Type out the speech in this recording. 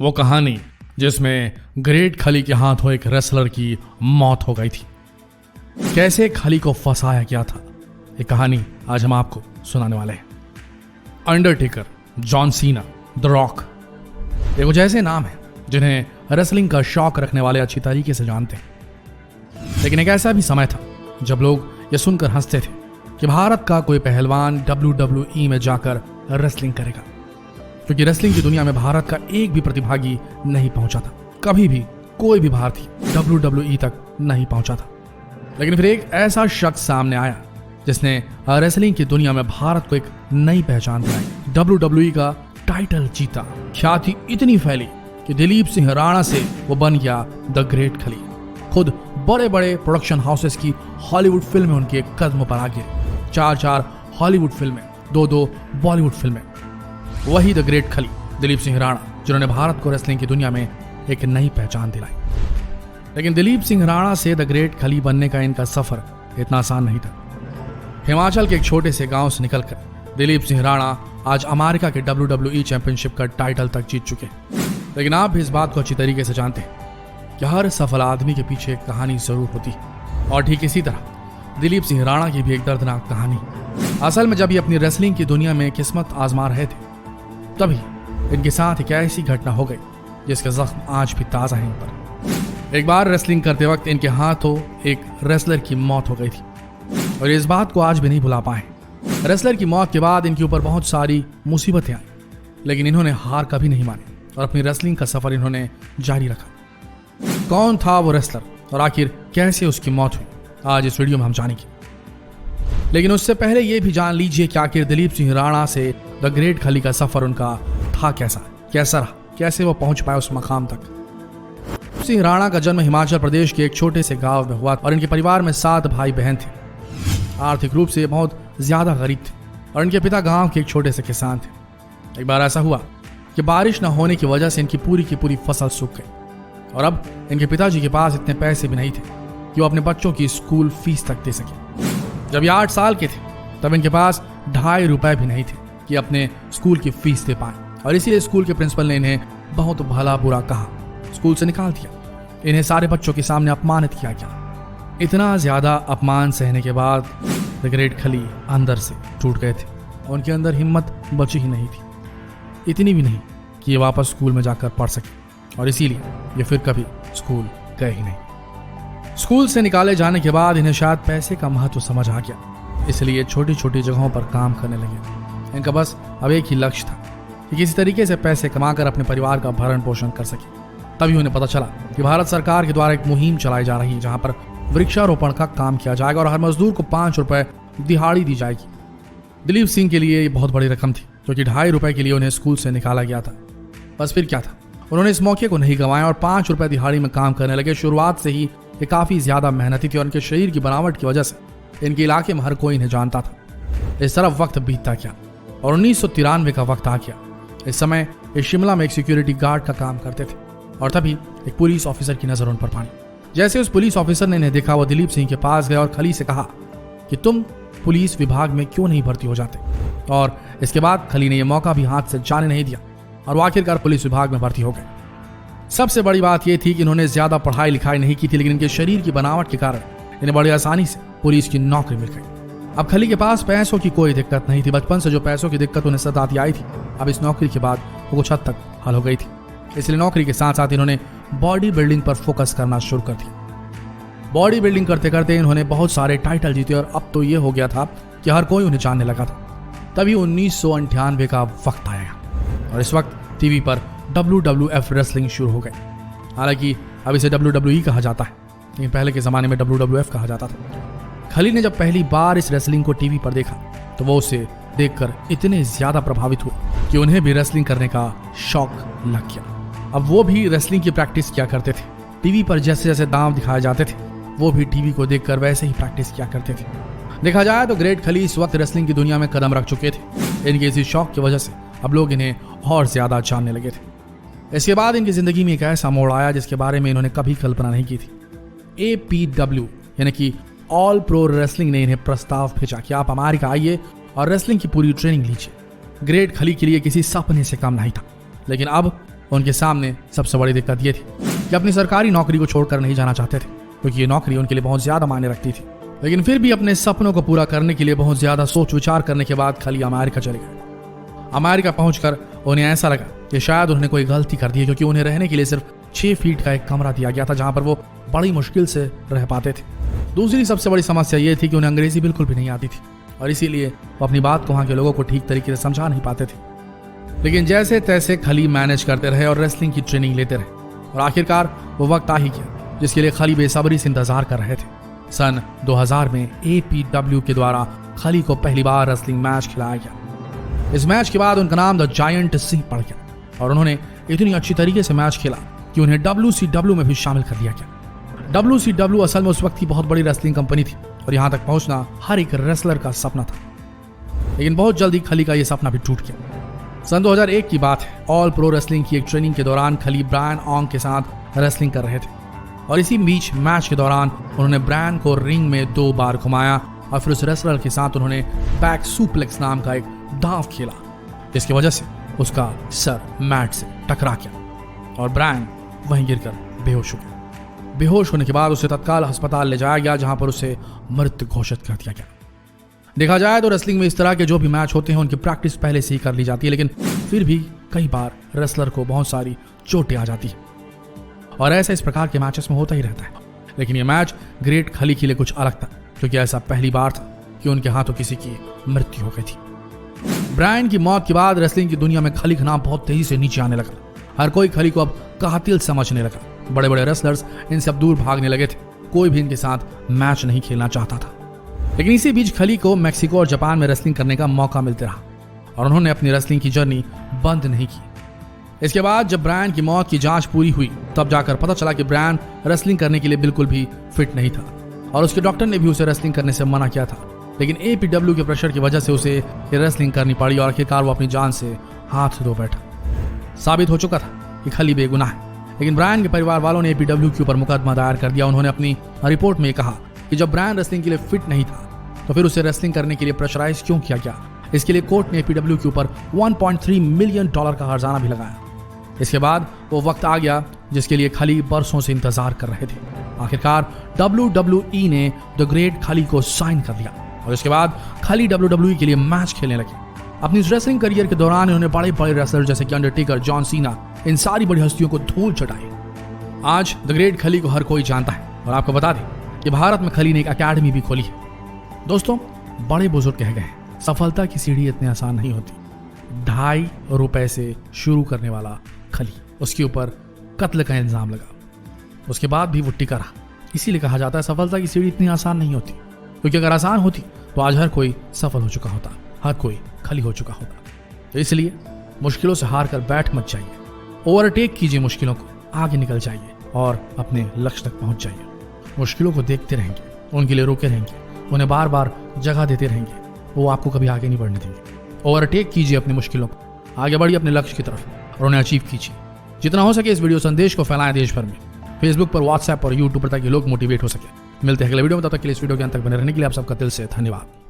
वो कहानी जिसमें ग्रेट खली के हाथों एक रेसलर की मौत हो गई थी। कैसे खली को फंसाया गया था, ये कहानी आज हम आपको सुनाने वाले हैं। Undertaker, John Cena, the rock, ये कुछ ऐसे नाम हैं जिन्हें रेसलिंग का शौक रखने वाले अच्छी तरीके से जानते हैं। लेकिन एक ऐसा भी समय था जब लोग ये सुनकर हंसते थे कि भारत का कोई पहलवान WWE में जाकर रेसलिंग करेगा, क्योंकि रेसलिंग की दुनिया में भारत का एक भी प्रतिभागी नहीं पहुंचा था। कभी भी कोई भी भारतीय WWE तक नहीं पहुंचा था। लेकिन फिर एक ऐसा शख्स सामने आया जिसने रेसलिंग की दुनिया में भारत को एक नई पहचान दिलाई। WWE का टाइटल जीता, ख्याति इतनी फैली कि दिलीप सिंह राणा से वो बन गया द ग्रेट खली। खुद बड़े बड़े प्रोडक्शन हाउसेस की हॉलीवुड फिल्में उनके कदमों पर आ गिरी। 4 हॉलीवुड फिल्में, 2 बॉलीवुड फिल्में। वही द ग्रेट खली, दिलीप सिंह राणा, जिन्होंने भारत को रेसलिंग की दुनिया में एक नई पहचान दिलाई। लेकिन दिलीप सिंह राणा से द ग्रेट खली बनने का इनका सफर इतना आसान नहीं था। हिमाचल के एक छोटे से गांव से निकलकर दिलीप सिंह राणा आज अमेरिका के WWE चैंपियनशिप का टाइटल तक जीत चुके हैं। लेकिन आप भी इस बात को अच्छी तरीके से जानते हैं कि हर सफल आदमी के पीछे एक कहानी जरूर होती है, और ठीक इसी तरह दिलीप सिंह राणा की भी एक दर्दनाक कहानी। असल में जब ये अपनी रेसलिंग की दुनिया में किस्मत आजमा रहे थे, तभी इनके साथ एक ऐसी घटना हो गई जिसका जख्म आज भी ताजा है इन पर। एक बार रेसलिंग करते वक्त इनके हाथों एक रेसलर की मौत हो गई थी, और इस बात को आज भी नहीं भुला पाए। रेसलर की मौत के बाद इनके ऊपर बहुत सारी मुसीबतें आई, लेकिन इन्होंने हार कभी नहीं मानी और अपनी रेसलिंग का सफर इन्होंने जारी रखा। कौन था वो रेसलर और आखिर कैसे उसकी मौत हुई, आज इस वीडियो में हम जानेंगे। लेकिन उससे पहले ये भी जान लीजिए कि आखिर दिलीप सिंह राणा से द ग्रेट खली का सफर उनका था कैसा रहा, कैसे वो पहुंच पाए उस मकाम तक। सिंह राणा का जन्म हिमाचल प्रदेश के एक छोटे से गांव में हुआ और इनके परिवार में 7 भाई बहन थे। आर्थिक रूप से बहुत ज्यादा गरीब थे और इनके पिता गांव के एक छोटे से किसान थे। एक बार ऐसा हुआ कि बारिश न होने की वजह से इनकी पूरी की पूरी फसल सूख गई, और अब इनके पिताजी के पास इतने पैसे भी नहीं थे कि वो अपने बच्चों की स्कूल फीस तक दे सके। जब ये 8 साल के थे तब इनके पास 2.5 रुपए भी नहीं थे कि अपने स्कूल की फीस दे पाए, और इसीलिए स्कूल के प्रिंसिपल ने इन्हें बहुत भला बुरा कहा, स्कूल से निकाल दिया। इन्हें सारे बच्चों के सामने अपमानित किया गया। इतना ज्यादा अपमान सहने के बाद द ग्रेट खली अंदर से टूट गए थे। उनके अंदर हिम्मत बची ही नहीं थी, इतनी भी नहीं कि ये वापस स्कूल में जाकर पढ़ सके, और इसीलिए ये फिर कभी स्कूल गए ही नहीं। स्कूल से निकाले जाने के बाद इन्हें शायद पैसे का महत्व समझ आ गया, इसलिए छोटी छोटी जगहों पर काम करने लगे। इनका बस अब एक ही लक्ष्य था कि किसी तरीके से पैसे कमाकर अपने परिवार का भरण पोषण कर सके। तभी उन्हें पता चला कि भारत सरकार के द्वारा एक मुहिम चलाई जा रही है जहां पर वृक्षारोपण का काम किया जाएगा और हर मजदूर को 5 रुपए दिहाड़ी दी जाएगी। दिलीप सिंह के लिए ये बहुत बड़ी रकम थी, क्योंकि 2.5 रुपए के लिए उन्हें स्कूल से निकाला गया था। बस फिर क्या था, उन्होंने इस मौके को नहीं गंवाया और 5 रुपए दिहाड़ी में काम करने लगे। शुरुआत से ही ये काफी ज्यादा मेहनती थी और उनके शरीर की बनावट की वजह से इनके इलाके में हर कोई इन्हें जानता था। इस तरफ वक्त बीतता गया और 1993 का वक्त आ गया। इस समय ये शिमला में एक सिक्योरिटी गार्ड का काम करते थे, और तभी एक पुलिस ऑफिसर की नजर उन पर पड़ी। जैसे उस पुलिस ऑफिसर ने इन्हें देखा, वो दिलीप सिंह के पास गए और खली से कहा कि तुम पुलिस विभाग में क्यों नहीं भर्ती हो जाते। और इसके बाद खली ने यह मौका भी हाथ से जाने नहीं दिया और वो आखिरकार पुलिस विभाग में भर्ती हो गए। सबसे बड़ी बात यह थी कि इन्होंने ज्यादा पढ़ाई लिखाई नहीं की थी, लेकिन इनके शरीर की बनावट के कारण इन्हें बड़ी आसानी से पुलिस की नौकरी मिल गई। अब खली के पास पैसों की कोई दिक्कत नहीं थी। बचपन से जो पैसों की दिक्कत उन्हें सताती आई थी, अब इस नौकरी के बाद वो कुछ हद तक हल हो गई थी। इसलिए नौकरी के साथ साथ इन्होंने बॉडी बिल्डिंग पर फोकस करना शुरू कर दिया। बॉडी बिल्डिंग करते करते इन्होंने बहुत सारे टाइटल जीते और अब तो ये हो गया था कि हर कोई उन्हें जानने लगा था। तभी 1998 का वक्त आया और इस वक्त टीवी पर WWF रेसलिंग शुरू हो गई। हालांकि अब इसे WWE कहा जाता है, लेकिन पहले के जमाने में WWF कहा जाता था। खली ने जब पहली बार इस रेसलिंग को टीवी पर देखा तो वो उसे देखकर इतने ज्यादा प्रभावित हुए कि उन्हें भी रेसलिंग करने का शौक लग गया। अब वो भी रेसलिंग की प्रैक्टिस किया करते थे। टीवी पर जैसे जैसे दांव दिखाए जाते थे, वो भी टीवी को देखकर वैसे ही प्रैक्टिस किया करते थे। देखा जाए तो ग्रेट खली इस वक्त रेसलिंग की दुनिया में कदम रख चुके थे। इनके इसी शौक की वजह से अब लोग इन्हें और ज्यादा जानने लगे थे। इसके बाद इनकी जिंदगी में एक ऐसा मोड़ आया जिसके बारे में इन्होंने कभी कल्पना नहीं की थी। APW यानी कि ऑल प्रो रेसलिंग ने इन्हें प्रस्ताव भेजा कि आप अमेरिका आइए और रेसलिंग की पूरी ट्रेनिंग लीजिए। ग्रेट खली के लिए किसी सपने से कम नहीं था, लेकिन अब उनके सामने सबसे बड़ी दिक्कत ये थी कि अपनी सरकारी नौकरी को छोड़कर नहीं जाना चाहते थे, क्योंकि ये नौकरी उनके लिए बहुत ज्यादा मायने रखती थी। लेकिन फिर भी अपने सपनों को पूरा करने के लिए बहुत ज्यादा सोच विचार करने के बाद खली अमेरिका चले गए। अमेरिका पहुंचकर उन्हें ऐसा लगा कि शायद उन्होंने कोई गलती कर दी है, क्योंकि उन्हें रहने के लिए सिर्फ 6 फीट का एक कमरा दिया गया था, जहां पर वो बड़ी मुश्किल से रह पाते थे। दूसरी सबसे बड़ी समस्या ये थी कि उन्हें अंग्रेजी बिल्कुल भी नहीं आती थी, और इसीलिए वो अपनी बात को वहां के लोगों को ठीक तरीके से समझा नहीं पाते थे। लेकिन जैसे तैसे खली मैनेज करते रहे और रेसलिंग की ट्रेनिंग लेते रहे, और आखिरकार वो वक्त आ ही गया जिसके लिए खली बेसब्री से इंतजार कर रहे थे। सन 2000 में APW के द्वारा खली को पहली बार रेसलिंग मैच खिलाया गया। इस मैच के बाद उनका नाम द जायंट सिंह पड़ गया, और उन्होंने इतनी अच्छी तरीके से मैच खेला कि उन्हें WCW में भी शामिल कर दिया गया। WCW असल में उस वक्त की बहुत बड़ी रेसलिंग कंपनी थी, और यहां तक पहुंचना हर एक रेसलर का सपना था। लेकिन बहुत जल्दी खली का यह सपना भी टूट गया। सन 2001 की बात है। ऑल प्रो रेसलिंग की एक ट्रेनिंग के दौरान खली ब्रायन ऑंग के साथ रेसलिंग कर रहे थे, और इसी बीच मैच के दौरान उन्होंने ब्रायन को रिंग में 2 बार घुमाया, और फिर उस रेसलर के साथ उन्होंने बैक सुप्लेक्स नाम का एक दांव खेला, जिसकी वजह से उसका सर मैट से टकरा गया और ब्रायन वहीं गिरकर बेहोश हो गया। बेहोश होने के बाद उसे तत्काल अस्पताल ले जाया गया, जहां पर उसे मृत घोषित कर दिया गया। देखा जाए तो रेसलिंग में इस तरह के जो भी मैच होते हैं उनकी प्रैक्टिस पहले से ही कर ली जाती है, लेकिन फिर भी कई बार रेसलर को बहुत सारी चोटें आ जाती है, और ऐसा इस प्रकार के मैचेस में होता ही रहता है। लेकिन यह मैच ग्रेट खली के लिए कुछ अलग था, क्योंकि ऐसा पहली बार था कि उनके हाथों किसी की मृत्यु हो गई थी। ब्रायन की मौत के बाद रेसलिंग की दुनिया में खली का नाम बहुत तेजी से नीचे आने लगा। हर कोई खली को अब कातिल समझने लगा। बड़े बड़े रेसलर्स इनसे अब दूर भागने लगे थे, कोई भी इनके साथ मैच नहीं खेलना चाहता था। लेकिन इसी बीच खली को मैक्सिको और जापान में रेसलिंग करने का मौका मिलते रहा, और उन्होंने अपनी रेसलिंग की जर्नी बंद नहीं की। इसके बाद जब ब्रायन की मौत की जांच पूरी हुई, तब जाकर पता चला कि ब्रायन रेसलिंग करने के लिए बिल्कुल भी फिट नहीं था, और उसके डॉक्टर ने भी उसे रेसलिंग करने से मना किया था। लेकिन APW के प्रेशर की वजह से उसे रेसलिंग करनी पड़ी, और आखिरकार वो अपनी जान से हाथ धो बैठा। साबित हो चुका था कि खली बेगुनाह है, लेकिन ब्रायन के परिवार वालों ने APW के ऊपर मुकदमा दायर कर दिया। उन्होंने अपनी रिपोर्ट में कहा कि जब ब्रायन रेसलिंग के लिए फिट नहीं था, तो फिर उसे रेसलिंग करने के लिए प्रेशराइज क्यों किया गया। इसके लिए कोर्ट ने APW के ऊपर $1.3 मिलियन का हर्जाना भी लगाया। इसके बाद वो वक्त आ गया जिसके लिए खली बरसों से इंतजार कर रहे थे। आखिरकार WWE ने द ग्रेट खली को साइन कर लिया, और इसके बाद खली WWE के लिए मैच खेलने लगे। अपनी रेसलिंग करियर के दौरान उन्होंने बड़े बड़े रेसलर जैसे कि अंडरटेकर, जॉन सीना, इन सारी बड़ी हस्तियों को धूल चटाई। आज द ग्रेट खली को हर कोई जानता है, और आपको बता दें कि भारत में खली ने एक अकेडमी भी खोली है। दोस्तों, बड़े बुजुर्ग कह गए, सफलता की सीढ़ी इतनी आसान नहीं होती। $2.5 से शुरू करने वाला खली, उसके ऊपर कत्ल का इल्जाम लगा, उसके बाद भी वो टिका रहा। इसीलिए कहा जाता है सफलता की सीढ़ी इतनी आसान नहीं होती, क्योंकि अगर आसान होती तो आज हर कोई सफल हो चुका होता, हर कोई खली हो चुका होता। तो इसलिए मुश्किलों से हार कर बैठ मत जाइए, ओवरटेक कीजिए मुश्किलों को, आगे निकल जाइए और अपने लक्ष्य तक पहुंच जाइए। मुश्किलों को देखते रहेंगे, उनके लिए रुके रहेंगे, उन्हें बार बार जगह देते रहेंगे, वो आपको कभी आगे नहीं बढ़ने देंगे। ओवरटेक कीजिए अपनी मुश्किलों को, आगे बढ़िए अपने लक्ष्य की तरफ और उन्हें अचीव कीजिए। जितना हो सके इस वीडियो संदेश को फैलाएं देश भर में, फेसबुक पर, व्हाट्सएप और यूट्यूब पर, ताकि लोग मोटिवेट हो सके। मिलते हैं अगले वीडियो में, तब तक के लिए इस वीडियो के अंत तक बने रहने के लिए आप सबका दिल से धन्यवाद।